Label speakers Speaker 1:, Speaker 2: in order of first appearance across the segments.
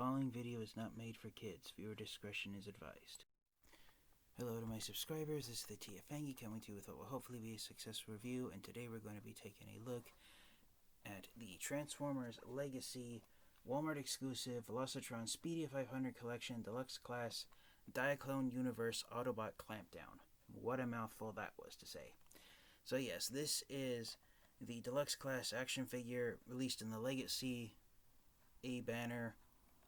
Speaker 1: following video is not made for kids. Viewer discretion is advised. Hello to my subscribers, this is the TFangy coming to you with what will hopefully be a successful review, and today we're going to be taking a look at the Transformers Legacy Walmart exclusive Velocitron Speedia 500 Collection Deluxe Class Diaclone Universe Autobot Clampdown. What a mouthful that was to say. So yes, this is the Deluxe Class action figure released in the Legacy A banner,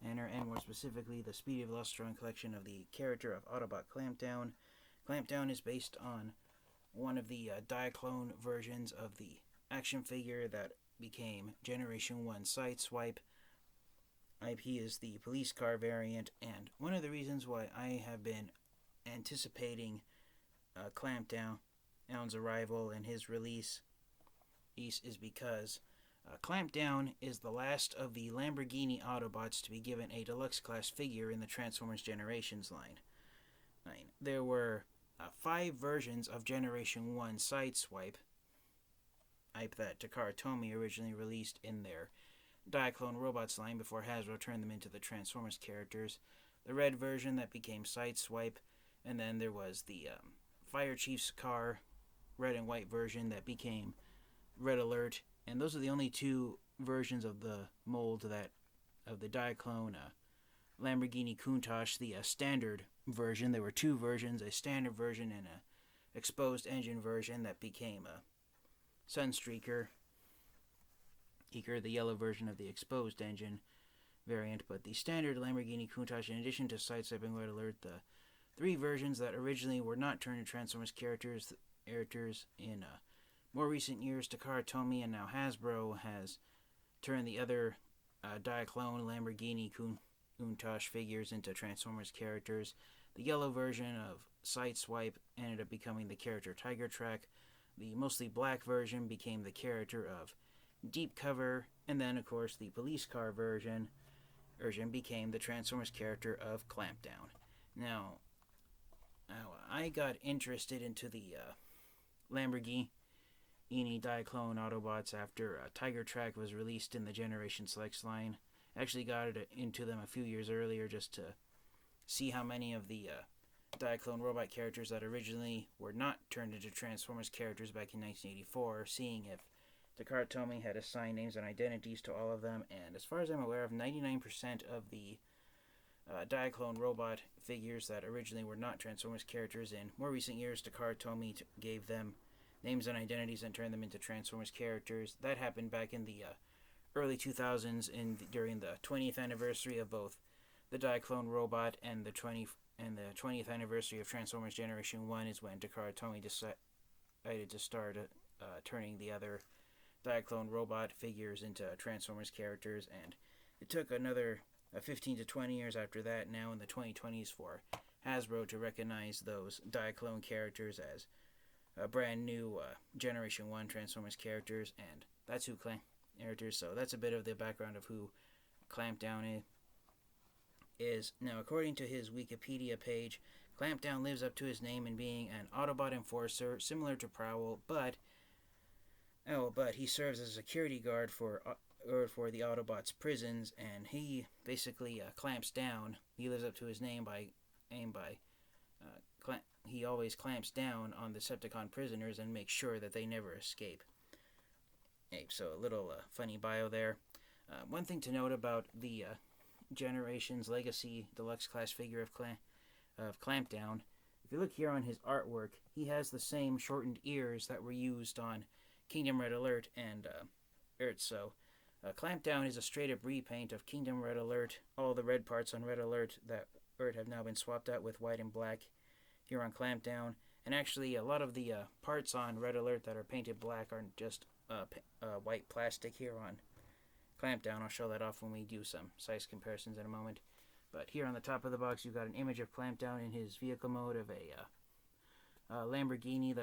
Speaker 1: and more specifically the Speedia Velocitron collection of the character of Autobot Clampdown. Clampdown is based on one of the Diaclone versions of the action figure that became Generation 1 Sideswipe. IP is the police car variant, and one of the reasons why I have been anticipating Clampdown's arrival and his release is because Clampdown is the last of the Lamborghini Autobots to be given a deluxe class figure in the Transformers Generations line. There were 5 versions of Generation 1 Sideswipe that Takara Tomy originally released in their Diaclone Robots line before Hasbro turned them into the Transformers characters. The red version that became Sideswipe, and then there was the Fire Chief's car red and white version that became Red Alert, and those are the only 2 versions of the mold of the Diaclone Lamborghini Countach, the standard version. There were 2 versions, a standard version and a exposed engine version that became a Sunstreaker, the yellow version of the exposed engine variant. But the standard Lamborghini Countach, in addition to Sideswiping Red Alert, the 3 versions that originally were not turned into Transformers characters in more recent years, Takara Tomy and now Hasbro has turned the other Diaclone Lamborghini Countach figures into Transformers characters. The yellow version of Sideswipe ended up becoming the character Tiger Track. The mostly black version became the character of Deep Cover, and then of course the police car version became the Transformers character of Clampdown. Now I got interested into the Lamborghini Diaclone Autobots after Tiger Track was released in the Generation Selects line. Actually got into them a few years earlier just to see how many of the Diaclone robot characters that originally were not turned into Transformers characters back in 1984, seeing if Takara Tomy had assigned names and identities to all of them, and as far as I'm aware of, 99% of the Diaclone robot figures that originally were not Transformers characters in more recent years, Takara Tomy gave them names and identities and turned them into Transformers characters. That happened back in the early 2000s during the 20th anniversary of both the Diaclone robot and the 20th anniversary of Transformers Generation 1 is when Takara Tomy decided to start turning the other Diaclone robot figures into Transformers characters, and it took another 15 to 20 years after that, now in the 2020s, for Hasbro to recognize those Diaclone characters as brand new Generation 1 Transformers characters, and that's who characters. So that's a bit of the background of who Clampdown is. Now, according to his Wikipedia page, Clampdown lives up to his name in being an Autobot enforcer similar to Prowl, but he serves as a security guard for the Autobots' prisons, and he basically clamps down. He lives up to his name he always clamps down on the Decepticon prisoners and makes sure that they never escape. So a little funny bio there. One thing to note about the Generations Legacy Deluxe Class figure of Clampdown, if you look here on his artwork, he has the same shortened ears that were used on Kingdom Red Alert and Earth. So Clampdown is a straight-up repaint of Kingdom Red Alert. All the red parts on Red Alert that Earth have now been swapped out with white and black here on Clampdown. And actually, a lot of the parts on Red Alert that are painted black are just white plastic here on Clampdown. I'll show that off when we do some size comparisons in a moment. But here on the top of the box, you've got an image of Clampdown in his vehicle mode of a Lamborghini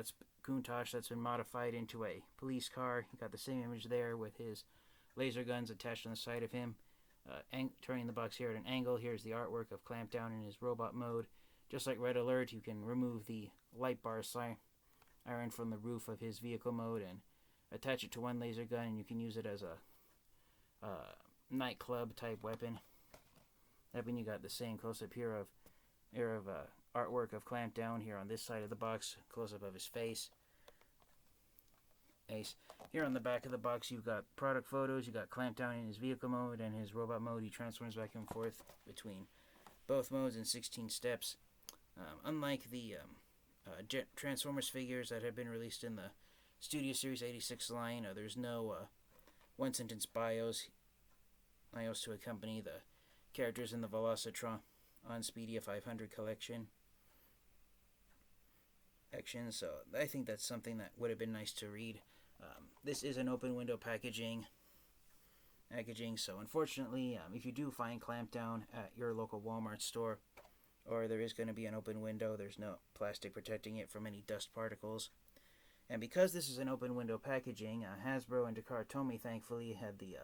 Speaker 1: Countach that's been modified into a police car. You got the same image there with his laser guns attached on the side of him. Turning the box here at an angle, here's the artwork of Clampdown in his robot mode. Just like Red Alert, you can remove the light bar siren from the roof of his vehicle mode and attach it to one laser gun, and you can use it as a nightclub type weapon. Then you got the same close-up here of artwork of Clampdown here on this side of the box, close-up of his face. Ace. Here on the back of the box, you've got product photos. You got Clampdown in his vehicle mode and his robot mode. He transforms back and forth between both modes in 16 steps. Unlike the Transformers figures that have been released in the Studio Series 86 line, there's no one-sentence bios to accompany the characters in the Velocitron Speedia 500 collection. So I think that's something that would have been nice to read. This is an open window packaging, so unfortunately, if you do find Clampdown at your local Walmart store, or there is going to be an open window, there's no plastic protecting it from any dust particles. And because this is an open window packaging, Hasbro and Takara thankfully had the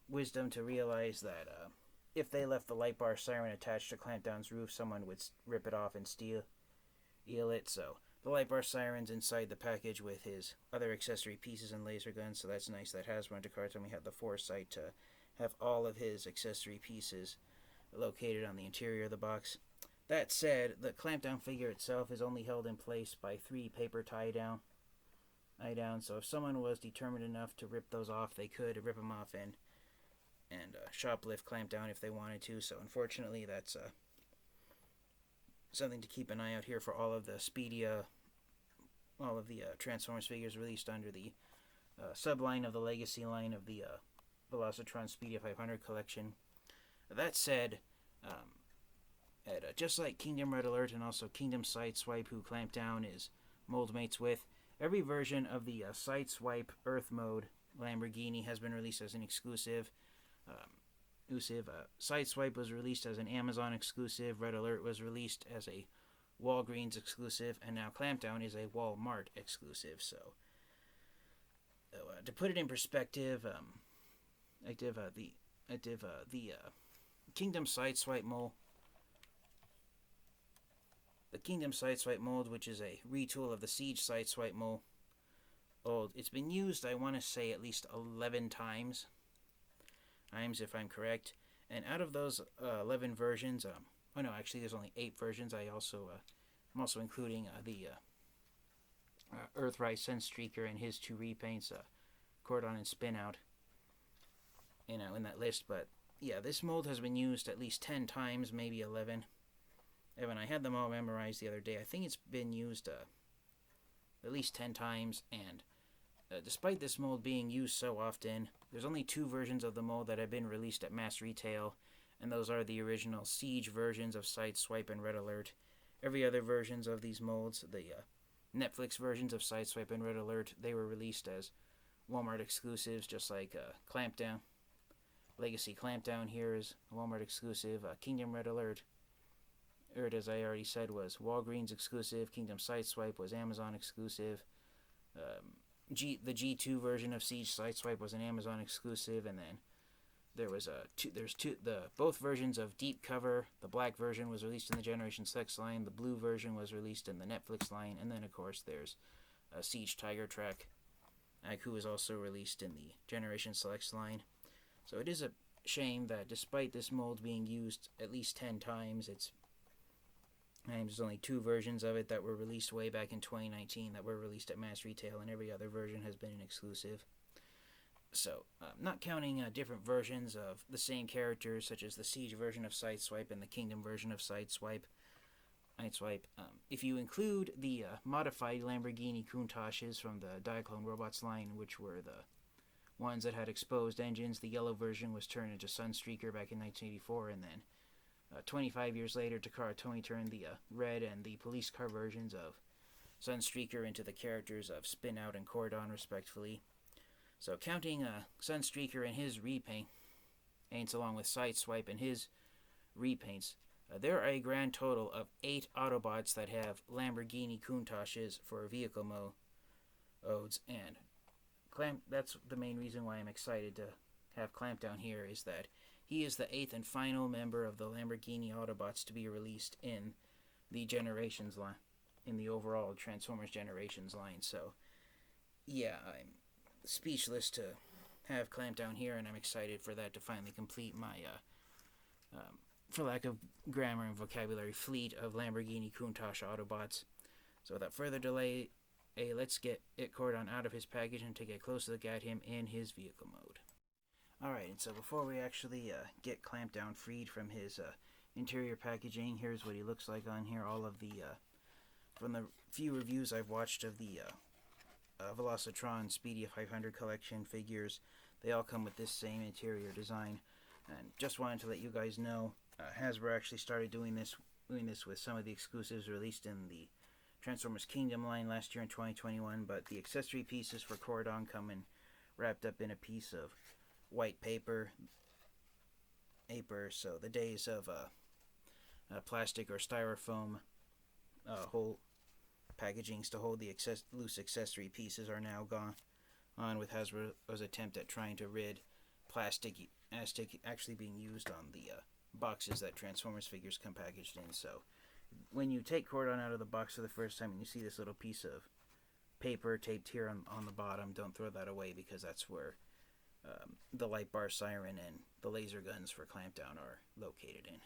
Speaker 1: wisdom to realize that if they left the light bar siren attached to Clampdown's roof, someone would rip it off and steal it. So the light bar siren's inside the package with his other accessory pieces and laser guns, so that's nice that Hasbro and Takara had the foresight to have all of his accessory pieces located on the interior of the box. That said, the Clampdown figure itself is only held in place by 3 paper tie-down, so if someone was determined enough to rip those off, they could rip them off and shoplift Clampdown if they wanted to. So unfortunately, that's something to keep an eye out here for all of the Speedia, all of the Transformers figures released under the subline of the Legacy line of the Velocitron Speedia 500 collection. That said, just like Kingdom Red Alert and also Kingdom Sideswipe, who Clampdown is mold mates with, every version of the Sideswipe Earth mode Lamborghini has been released as an exclusive. Sideswipe was released as an Amazon exclusive, Red Alert was released as a Walgreens exclusive, and now Clampdown is a Walmart exclusive. So, to put it in perspective, the Kingdom Sideswipe mold, which is a retool of the Siege Sideswipe mold, it's been used, I want to say, at least 11 times, if I'm correct. And out of those 11 versions, actually there's only 8 versions. I'm also including the Earthrise Sunstreaker and his 2 repaints, Cordon and Spinout, in that list. But yeah, this mold has been used at least 10 times, maybe 11. Evan, I had them all memorized the other day. I think it's been used at least 10 times, and despite this mold being used so often, there's only 2 versions of the mold that have been released at mass retail, and those are the original Siege versions of Sideswipe and Red Alert. Every other versions of these molds, the Netflix versions of Sideswipe and Red Alert, they were released as Walmart exclusives, just like Clampdown. Legacy Clampdown here is Walmart exclusive. Kingdom Red Alert, as I already said, was Walgreens exclusive. Kingdom Sideswipe was Amazon exclusive. The G2 version of Siege Sideswipe was an Amazon exclusive, and then there's both versions of Deep Cover. The black version was released in the Generation Select line. The blue version was released in the Netflix line, and then of course there's Siege Tiger Track, who was also released in the Generation Select line. So it is a shame that despite this mold being used at least 10 times, there's only 2 versions of it that were released way back in 2019 that were released at mass retail, and every other version has been an exclusive. So, not counting different versions of the same characters, such as the Siege version of Sideswipe and the Kingdom version of Sideswipe, if you include the modified Lamborghini Countaches from the Diaclone Robots line, which were the ones that had exposed engines, the yellow version was turned into Sunstreaker back in 1984, and then 25 years later, Takara Tomy turned the red and the police car versions of Sunstreaker into the characters of Spinout and Cordon, respectively. So counting Sunstreaker and his repaints along with Sideswipe and his repaints, there are a grand total of 8 Autobots that have Lamborghini Countaches for vehicle modes, and that's the main reason why I'm excited to have Clampdown here, is that he is the 8th and final member of the Lamborghini Autobots to be released in the Generations line, in the overall Transformers Generations line. So, yeah, I'm speechless to have Clampdown here, and I'm excited for that to finally complete my for lack of grammar and vocabulary, fleet of Lamborghini Countach Autobots. So without further delay, let's get Cordon out of his package and take a closer look at him in his vehicle mode. Alright, and so before we actually get Clampdown freed from his interior packaging, here's what he looks like on here. All of the, from the few reviews I've watched of the Velocitron Speedia 500 collection figures, they all come with this same interior design. And just wanted to let you guys know, Hasbro actually started doing this with some of the exclusives released in the Transformers Kingdom line last year in 2021, but the accessory pieces for Cordon come in wrapped up in a piece of white paper, so the days of plastic or styrofoam whole packagings to hold the loose accessory pieces are now gone on, with Hasbro's attempt at trying to rid plastic actually being used on the boxes that Transformers figures come packaged in. So when you take Cordon out of the box for the first time and you see this little piece of paper taped here on the bottom, don't throw that away, because that's where the light bar siren and the laser guns for Clampdown are located in.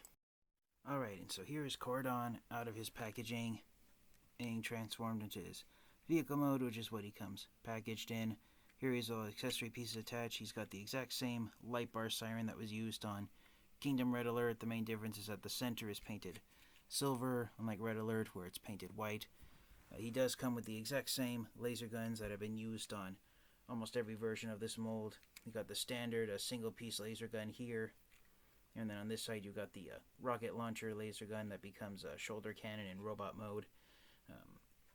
Speaker 1: Alright, and so here is Cordon out of his packaging, being transformed into his vehicle mode, which is what he comes packaged in. Here is all accessory pieces attached. He's got the exact same light bar siren that was used on Kingdom Red Alert. The main difference is that the center is painted silver, unlike Red Alert where it's painted white. He does come with the exact same laser guns that have been used on almost every version of this mold. You got the standard single piece laser gun here, and then on this side you got the rocket launcher laser gun that becomes a shoulder cannon in robot mode.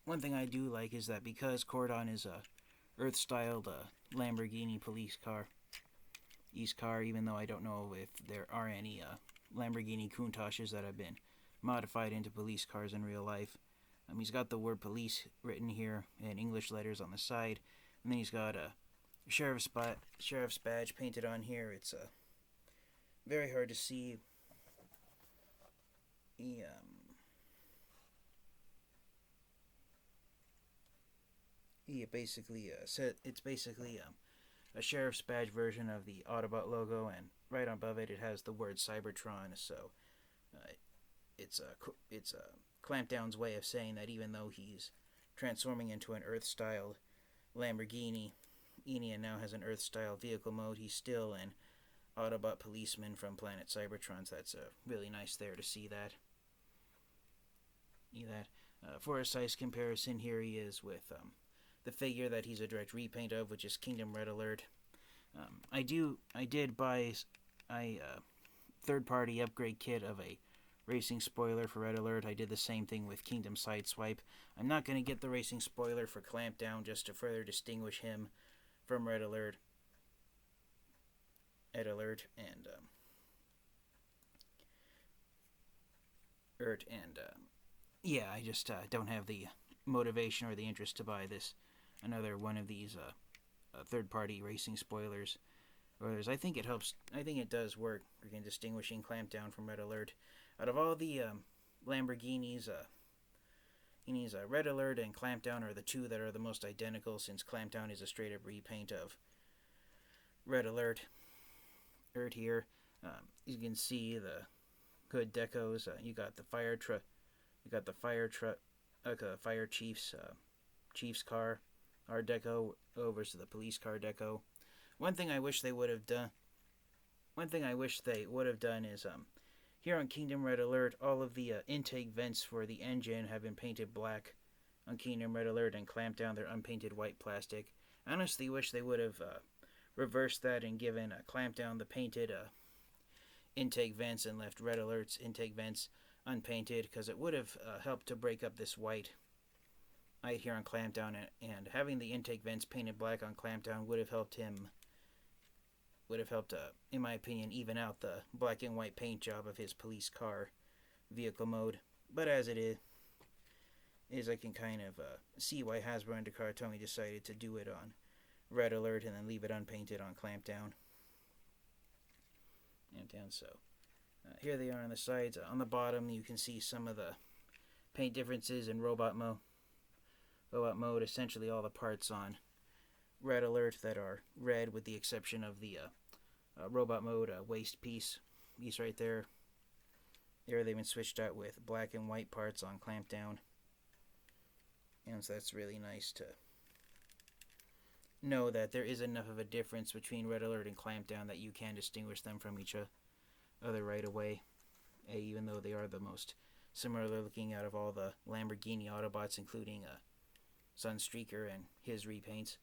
Speaker 1: One thing I do like is that because Cordon is a Earth-styled Lamborghini police car, even though I don't know if there are any Lamborghini Countaches that have been modified into police cars in real life. He's got the word police written here in English letters on the side, and then he's got a sheriff's badge painted on here. It's very hard to see. It's basically a sheriff's badge version of the Autobot logo, and right above it has the word Cybertron. So it's Clampdown's way of saying that even though he's transforming into an Earth-styled Lamborghini, and now has an Earth-style vehicle mode, he's still an Autobot policeman from planet Cybertron. So that's really nice there to see that. For a size comparison, here he is with the figure that he's a direct repaint of, which is Kingdom Red Alert. I did buy a third-party upgrade kit of a racing spoiler for Red Alert. I did the same thing with Kingdom Sideswipe. I'm not going to get the racing spoiler for Clampdown just to further distinguish him from Red Alert. I just don't have the motivation or the interest to buy another one of these third-party racing spoilers. Whereas I think it helps. I think it does work in distinguishing Clampdown from Red Alert. Out of all the Lamborghinis, Red Alert and Clampdown are the two that are the most identical, since Clampdown is a straight-up repaint of Red Alert. Here, you can see the good decos. You got the fire truck. Fire chief's car, Art Deco, versus the police car deco. One thing I wish they would have done is here on Kingdom Red Alert, all of the intake vents for the engine have been painted black. On Kingdom Red Alert and Clampdown, they're unpainted white plastic. I honestly wish they would have reversed that and given Clampdown the painted intake vents and left Red Alert's intake vents unpainted, because it would have helped to break up this white light here on Clampdown, and having the intake vents painted black on Clampdown would have helped, in my opinion, even out the black and white paint job of his police car vehicle mode. But as it is I can kind of see why Hasbro and Takara decided to do it on Red Alert and then leave it unpainted on Clampdown. So here they are on the sides. On the bottom, you can see some of the paint differences in robot mode. Essentially all the parts on Red Alert that are red, with the exception of the robot mode waist piece right there. There they've been switched out with black and white parts on Clampdown. And so that's really nice to know that there is enough of a difference between Red Alert and Clampdown that you can distinguish them from each other right away, even though they are the most similar looking out of all the Lamborghini Autobots, including Sunstreaker and his repaints.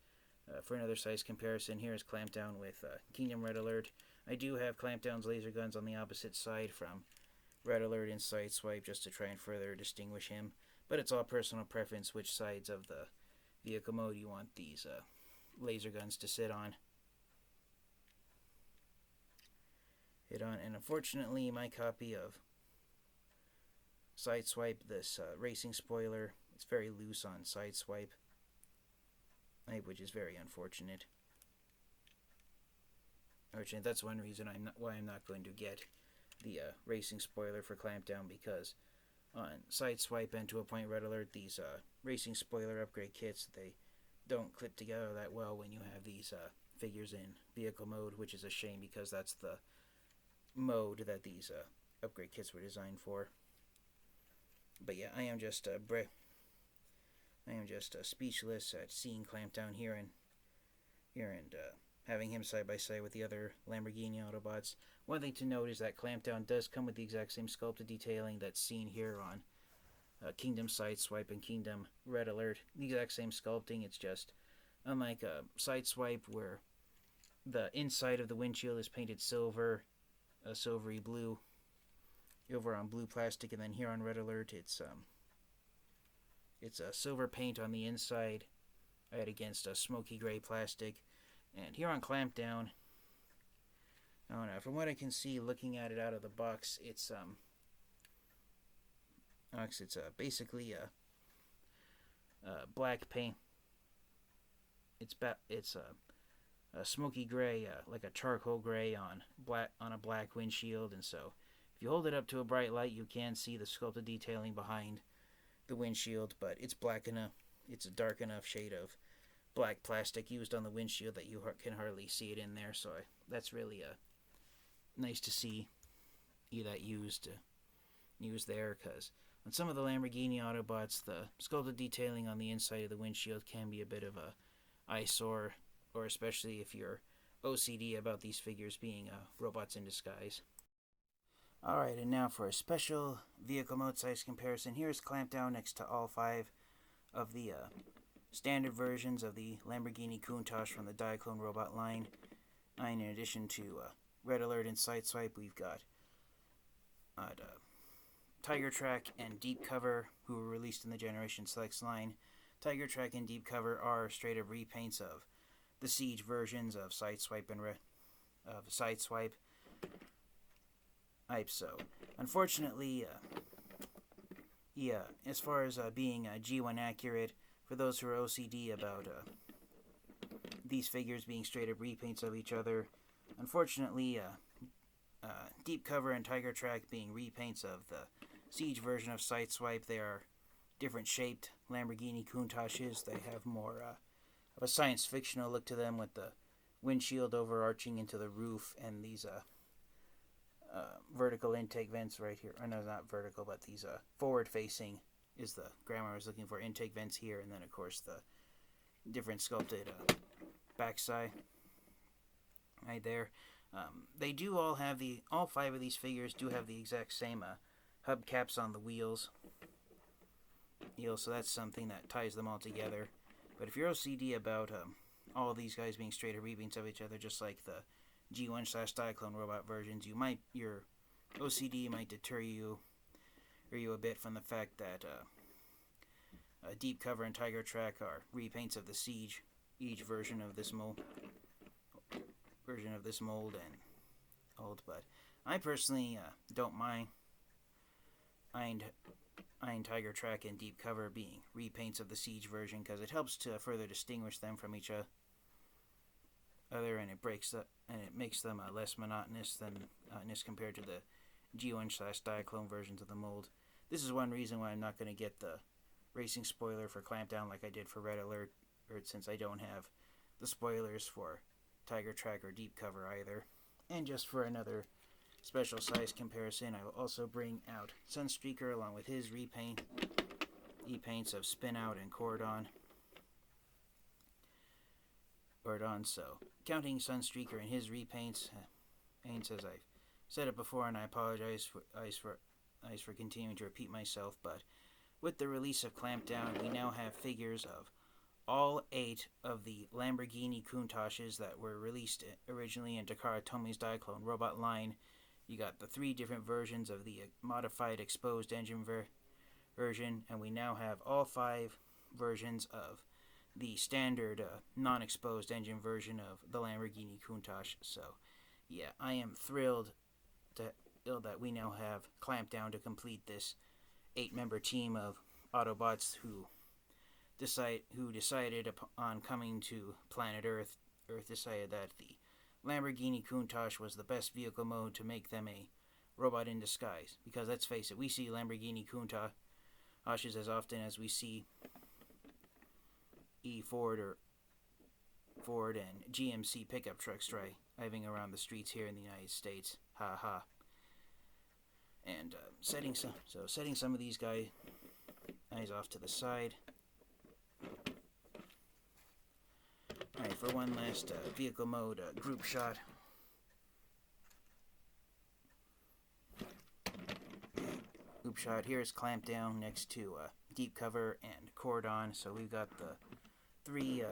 Speaker 1: For another size comparison, here's Clampdown with Kingdom Red Alert. I do have Clampdown's laser guns on the opposite side from Red Alert and Sideswipe just to try and further distinguish him, but it's all personal preference which sides of the vehicle mode you want these laser guns to sit on. And unfortunately, my copy of Sideswipe, this racing spoiler, it's very loose on Sideswipe, which is very unfortunate. That's one reason why I'm not going to get the racing spoiler for Clampdown, because on Sideswipe and to a point Red Alert, these racing spoiler upgrade kits, they don't clip together that well when you have these figures in vehicle mode, which is a shame because that's the mode that these upgrade kits were designed for. But yeah, I am just speechless at seeing Clampdown here and having him side by side with the other Lamborghini Autobots. One thing to note is that Clampdown does come with the exact same sculpted detailing that's seen here on Kingdom Sideswipe and Kingdom Red Alert. The exact same sculpting. It's just unlike Sideswipe, where the inside of the windshield is painted silver, a silvery blue, over on blue plastic, and then here on Red Alert, it's a silver paint on the inside, right against a smoky gray plastic. And here on Clampdown, I don't know, from what I can see, looking at it out of the box, it's basically a black paint. It's a smoky gray, like a charcoal gray on a black windshield, and so if you hold it up to a bright light, you can see the sculpted detailing behind the windshield, but it's black enough. It's a dark enough shade of black plastic used on the windshield that you can hardly see it in there. So that's really nice to see that used there, because on some of the Lamborghini Autobots, the sculpted detailing on the inside of the windshield can be a bit of a eyesore, or especially if you're OCD about these figures being robots in disguise. Alright, and now for a special vehicle mode size comparison. Here's Clampdown next to all 5 of the standard versions of the Lamborghini Countach from the Diaclone robot line. And in addition to Red Alert and Sideswipe, we've got Tiger Track and Deep Cover, who were released in the Generation Selects line. Tiger Track and Deep Cover are straight up repaints of the Siege versions of Sideswipe and Sideswipe. So, unfortunately, as far as being G1 accurate, for those who are OCD about these figures being straight up repaints of each other, unfortunately, Deep Cover and Tiger Track being repaints of the Siege version of Sideswipe, they are different shaped Lamborghini Countaches. They have more of a science fictional look to them, with the windshield overarching into the roof and these vertical intake vents right here. Or no, not vertical, but these forward facing is the grammar I was looking for. Intake vents here, and then of course the different sculpted backside right there. They do all have all 5 of these figures do have the exact same hubcaps on the wheels. So that's something that ties them all together. But if you're OCD about all of these guys being straight up repaints of each other, just like the G1/Diaclone robot versions, your OCD might deter you a bit from the fact that Deep Cover and Tiger Track are repaints of the Siege version of this mold and old. But I personally don't mind Tiger Track and Deep Cover being repaints of the Siege version, because it helps to further distinguish them from each other, and it makes them less monotonous compared to the G1/Diaclone versions of the mold. This is one reason why I'm not going to get the racing spoiler for Clampdown like I did for Red Alert, since I don't have the spoilers for Tiger Track or Deep Cover either. And just for another special size comparison, I will also bring out Sunstreaker along with his repaints of Spin Out and Cordon. So, counting Sunstreaker and his repaints, as I've said it before, and I apologize for continuing to repeat myself, but with the release of Clampdown, we now have figures of all 8 of the Lamborghini Countachs that were released originally in Takara Tomi's Diaclone robot line. You got the 3 different versions of the modified exposed engine version, and we now have all 5 versions of the standard non-exposed engine version of the Lamborghini Countach. So, yeah, I am thrilled that we now have Clampdown to complete this 8-member team of Autobots who decided upon coming to planet Earth. Earth decided that the Lamborghini Countach was the best vehicle mode to make them a robot in disguise. Because let's face it, we see Lamborghini Countaches as often as we see Ford and GMC pickup trucks driving around the streets here in the United States. Ha ha. And setting some of these guys off to the side. Alright, for one last vehicle mode group shot. Here is Clampdown next to Deep Cover and Cordon. So we've got the 3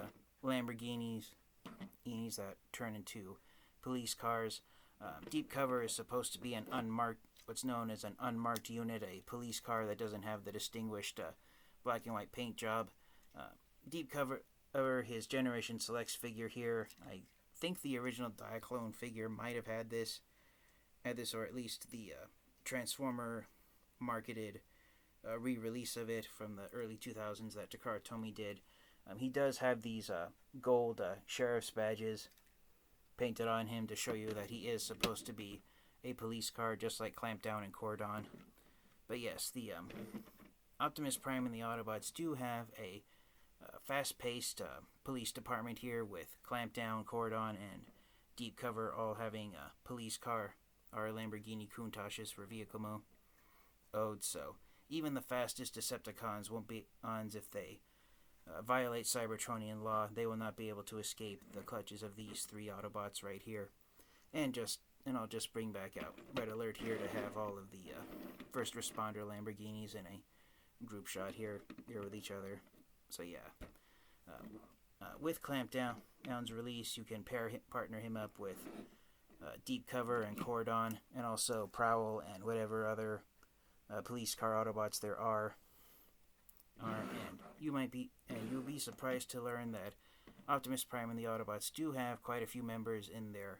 Speaker 1: Lamborghinis that turn into police cars. Deep Cover is supposed to be an what's known as an unmarked unit, a police car that doesn't have the distinguished black and white paint job. Deep Cover, his Generation Selects figure here. I think the original Diaclone figure might have had this, or at least the Transformer marketed re-release of it from the early 2000s that Takara Tomy did. He does have these gold sheriff's badges painted on him to show you that he is supposed to be a police car, just like Clampdown and Cordon. But yes, the Optimus Prime and the Autobots do have a fast-paced police department here, with Clampdown, Cordon, and Deep Cover all having a police car, or Lamborghini Countachs for vehicle mode. So even the fastest Decepticons won't be ons if they violate Cybertronian law. They will not be able to escape the clutches of these 3 Autobots right here. And I'll just bring back out Red Alert here to have all of the first responder Lamborghinis in a group shot here with each other. So yeah, with Clampdown's release, you can partner him up with Deep Cover and Cordon, and also Prowl and whatever other police car Autobots there are. And you'll be surprised to learn that Optimus Prime and the Autobots do have quite a few members in their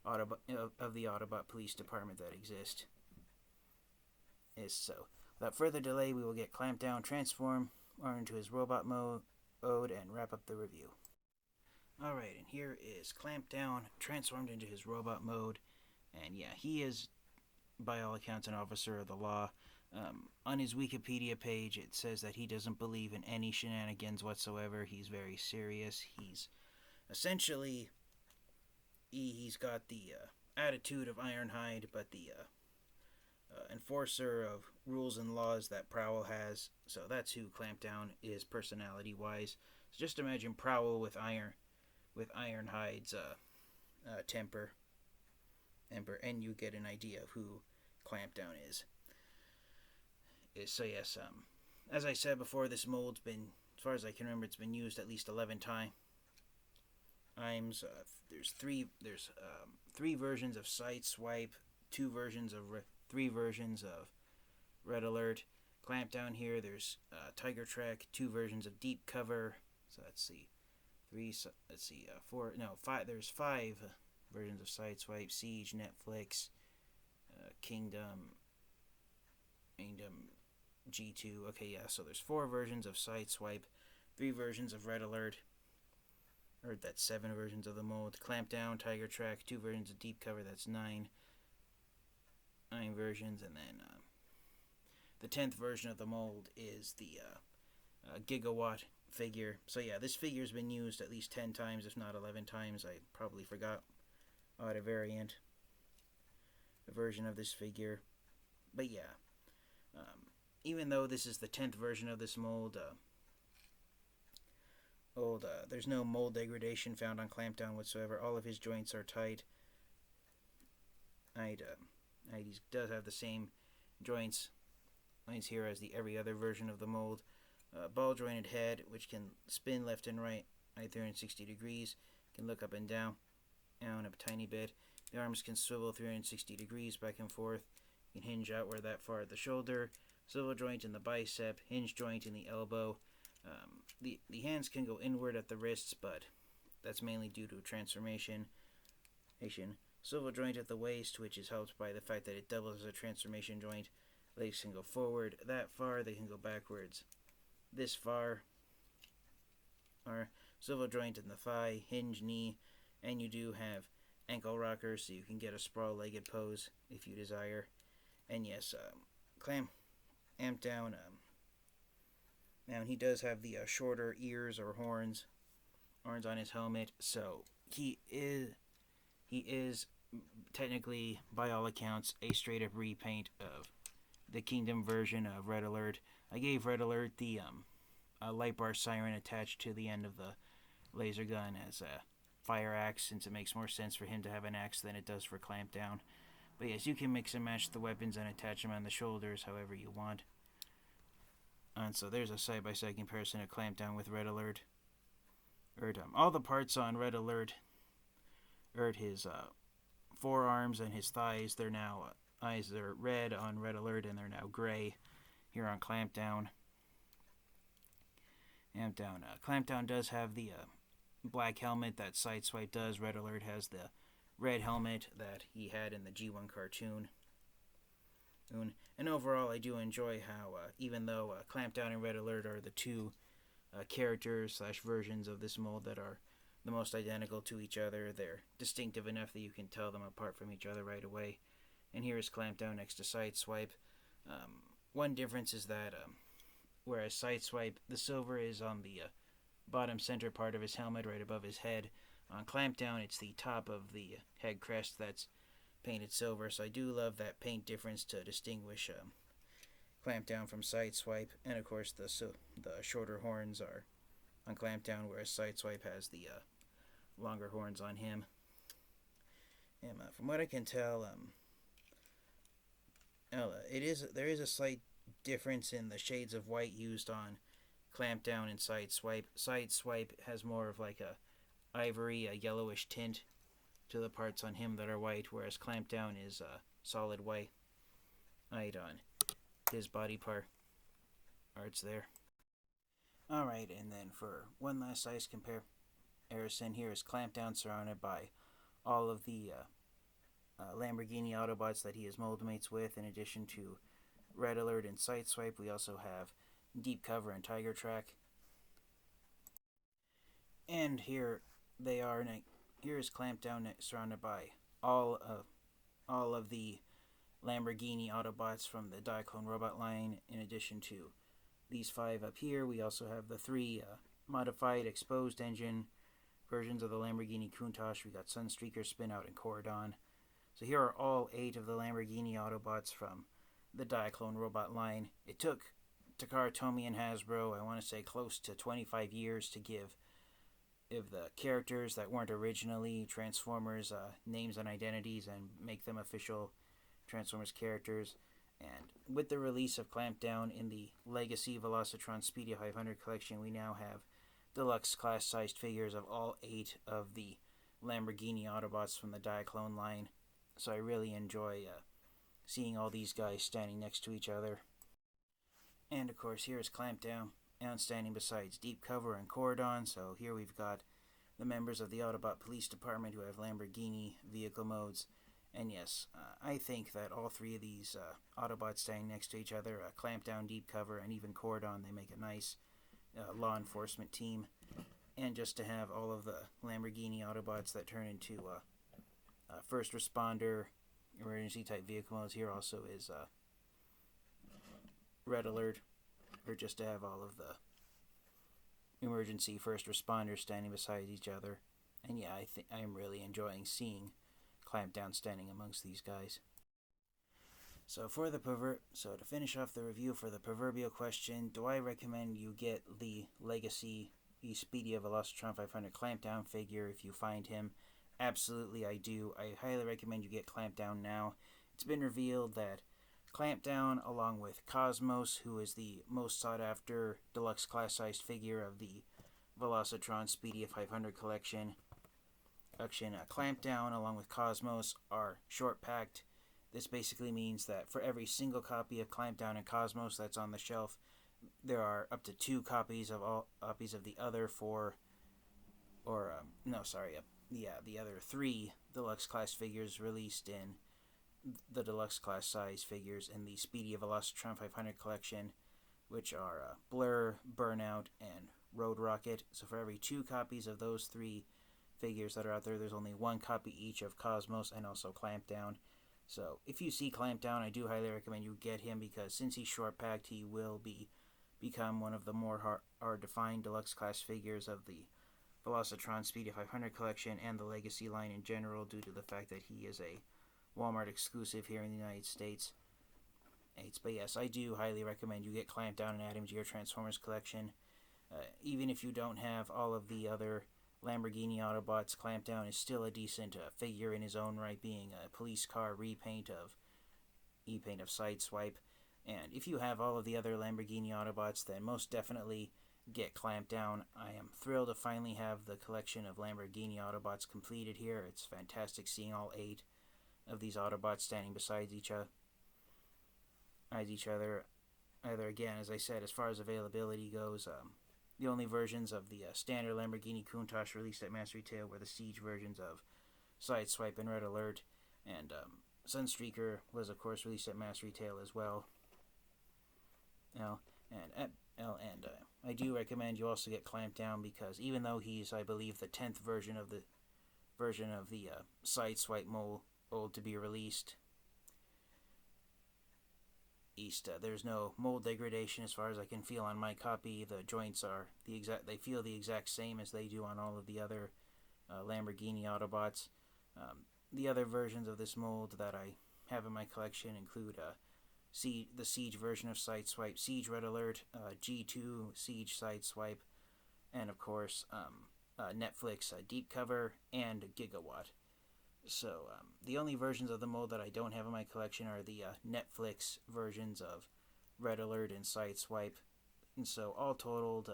Speaker 1: of the Autobot police department that exist. So, without further delay, we will get Clampdown transform into his robot mode and wrap up the review. Alright, and here is Clampdown transformed into his robot mode. And yeah, he is, by all accounts, an officer of the law. On his Wikipedia page, it says that he doesn't believe in any shenanigans whatsoever. He's very serious. He's essentially, he's got the attitude of Ironhide, but the enforcer of rules and laws that Prowl has. So that's who Clampdown is personality-wise. So just imagine Prowl with Ironhide's temper, and you get an idea of who Clampdown is. So yes, as I said before, this mold's been, as far as I can remember, it's been used at least 11 times. There's three versions of Sideswipe, 3 versions of Red Alert. Clampdown here, there's Tiger Trek, 2 versions of Deep Cover. So there's 5 versions of Sideswipe: Siege, Netflix, Kingdom G2. Okay, yeah, so there's 4 versions of Sideswipe, 3 versions of Red Alert, or that's 7 versions of the mold. Clampdown, Tiger Track, 2 versions of Deep Cover, that's 9 versions, and then the 10th version of the mold is the Gigawatt figure. So yeah, this figure's been used at least 10 times, if not 11 times. I probably forgot a variant. version of this figure. But yeah, even though this is the 10th version of this mold, there's no mold degradation found on Clampdown whatsoever. All of his joints are tight. He does have the same joints lines here as the every other version of the mold. Ball jointed head, which can spin left and right 360 degrees. Can look up and down a tiny bit. The arms can swivel 360 degrees back and forth. You can hinge outward that far at the shoulder. Swivel joint in the bicep. Hinge joint in the elbow. The hands can go inward at the wrists, but that's mainly due to transformation. Swivel joint at the waist, which is helped by the fact that it doubles as a transformation joint. Legs can go forward that far. They can go backwards this far. Or swivel joint in the thigh, hinge knee, and you do have ankle rockers, so you can get a sprawl-legged pose if you desire. And yes, Clampdown, now he does have the shorter ears or horns on his helmet, so he is technically, by all accounts, a straight-up repaint of the Kingdom version of Red Alert. I gave Red Alert the light bar siren attached to the end of the laser gun as a fire axe, since it makes more sense for him to have an axe than it does for Clampdown. But yes, you can mix and match the weapons and attach them on the shoulders however you want. And so there's a side-by-side comparison of Clampdown with Red Alert. All the parts on Red Alert, his forearms and his thighs, they're now eyes are red on Red Alert, and they're now gray here on Clampdown. Clampdown does have the black helmet that Sideswipe does. Red Alert has the red helmet that he had in the G1 cartoon. And overall, I do enjoy how, even though Clampdown and Red Alert are the two characters / versions of this mold that are the most identical to each other, they're distinctive enough that you can tell them apart from each other right away. And here is Clampdown next to Sideswipe. One difference is that whereas Sideswipe, the silver is on the bottom center part of his helmet right above his head. On Clampdown, it's the top of the head crest that's painted silver, so I do love that paint difference to distinguish Clampdown from Sideswipe. And of course, the shorter horns are on Clampdown, whereas Sideswipe has the longer horns on him. And from what I can tell, there is a slight difference in the shades of white used on Clampdown and Sideswipe. Sideswipe has more of like a ivory, a yellowish tint to the parts on him that are white, whereas Clampdown is solid white on his body parts there. Alright, and then for one last size comparison, here is Clampdown surrounded by all of the Lamborghini Autobots that he is moldmates with. In addition to Red Alert and Sideswipe, we also have Deep Cover and Tiger Track. And here they are. Here is Clampdown surrounded by all of the Lamborghini Autobots from the Diaclone robot line. In addition to these 5 up here, we also have the 3 modified exposed engine versions of the Lamborghini Countach. We got Sunstreaker, Spinout, and Corridon. So here are all 8 of the Lamborghini Autobots from the Diaclone robot line. It took Takara Tomy and Hasbro, I want to say, close to 25 years to give the characters that weren't originally Transformers names and identities and make them official Transformers characters. And with the release of Clampdown in the Legacy Velocitron Speedia 500 collection, we now have deluxe class-sized figures of all 8 of the Lamborghini Autobots from the Diaclone line. So I really enjoy seeing all these guys standing next to each other. And of course, here is Clampdown, and standing beside Deep Cover and Corridon. So here we've got the members of the Autobot Police Department who have Lamborghini vehicle modes. And yes, I think that all 3 of these Autobots standing next to each other, Clampdown, Deep Cover, and even Corridon, they make a nice law enforcement team. And just to have all of the Lamborghini Autobots that turn into first responder, emergency type vehicle modes, here also is Red Alert, or just to have all of the emergency first responders standing beside each other. And yeah, I am really enjoying seeing Clampdown standing amongst these guys. So to finish off the review for the proverbial question, do I recommend you get the Legacy Speedia Velocitron 500 Clampdown figure if you find him? Absolutely, I do. I highly recommend you get Clampdown now. It's been revealed that Clampdown, along with Cosmos, who is the most sought after deluxe class sized figure of the Velocitron Speedia 500 collection, Clampdown, along with Cosmos, are short packed. This basically means that for every single copy of Clampdown and Cosmos that's on the shelf, there are up to 2 copies of the other the other 3 deluxe class figures released in the deluxe class size figures in the Speedia Velocitron 500 collection, which are Blur, Burnout, and Road Rocket. So for every 2 copies of those 3 figures that are out there, there's only 1 copy each of Cosmos and also Clampdown. So if you see Clampdown, I do highly recommend you get him, because since he's short packed, he will become one of the more hard to find deluxe class figures of the Velocitron Speedia 500 collection and the Legacy line in general, due to the fact that he is a Walmart exclusive here in the United States. But yes, I do highly recommend you get Clampdown and add him to your Transformers collection. Even if you don't have all of the other Lamborghini Autobots, Clampdown is still a decent figure in his own right, being a police car repaint of Sideswipe. And if you have all of the other Lamborghini Autobots, then most definitely get Clampdown. I am thrilled to finally have the collection of Lamborghini Autobots completed here. It's fantastic seeing all 8 of these Autobots standing beside each other. Either again, as I said, as far as availability goes, the only versions of the standard Lamborghini Countach released at mass retail were the Siege versions of Sideswipe and Red Alert, and Sunstreaker was of course released at mass retail as well. I do recommend you also get Clampdown, because even though he's, I believe, the 10th version of the Sideswipe mold to be released, there's no mold degradation as far as I can feel on my copy. The joints are they feel the exact same as they do on all of the other Lamborghini Autobots. The other versions of this mold that I have in my collection include the Siege version of Sideswipe, Siege Red Alert, G2 Siege Sideswipe, and of course Netflix Deep Cover and Gigawatt. So the only versions of the mold that I don't have in my collection are the Netflix versions of Red Alert and Sideswipe. And so all totaled,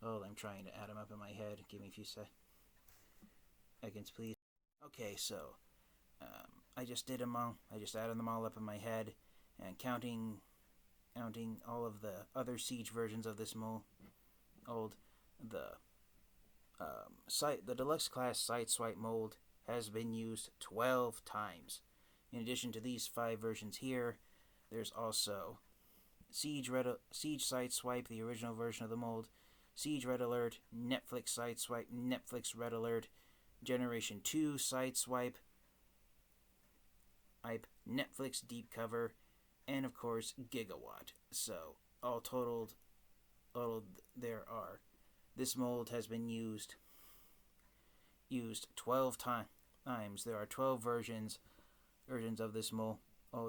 Speaker 1: I'm trying to add them up in my head. Give me a few seconds, please. Okay, so I just did them all. I just added them all up in my head, and counting all of the other Siege versions of this mold, the deluxe class Sideswipe mold has been used 12 times. In addition to these 5 versions here, there's also Siege Sideswipe, the original version of the mold, Siege Red Alert, Netflix Sideswipe, Netflix Red Alert, Generation 2 Sideswipe, Netflix Deep Cover, and of course Gigawatt. So all totaled, this mold has been used 12 times. There are 12 versions of this mold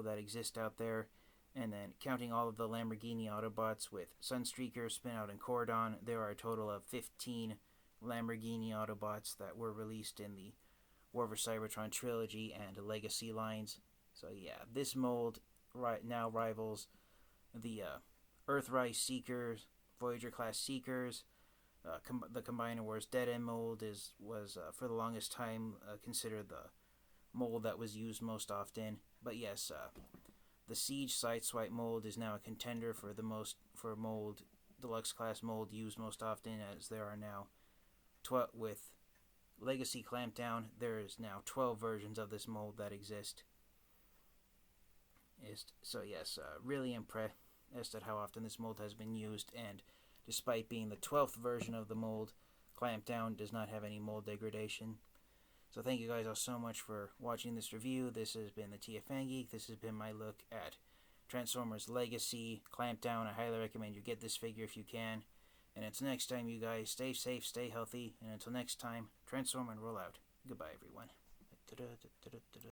Speaker 1: that exist out there, and then counting all of the Lamborghini Autobots with Sunstreaker, Spinout, and Cordon, there are a total of 15 Lamborghini Autobots that were released in the War for Cybertron trilogy and Legacy lines. So yeah, this mold right now rivals the Earthrise Seekers, Voyager class Seekers. The Combiner Wars Dead End mold was for the longest time considered the mold that was used most often. But yes, the Siege Sideswipe mold is now a contender for deluxe class mold used most often, as there are now with Legacy Clampdown, there is now 12 versions of this mold that exist. So yes, really impressed at how often this mold has been used, and despite being the 12th version of the mold, Clampdown does not have any mold degradation. So thank you guys all so much for watching this review. This has been the TFN Geek. This has been my look at Transformers Legacy Clampdown. I highly recommend you get this figure if you can. And until next time, you guys, stay safe, stay healthy, and until next time, transform and roll out. Goodbye, everyone.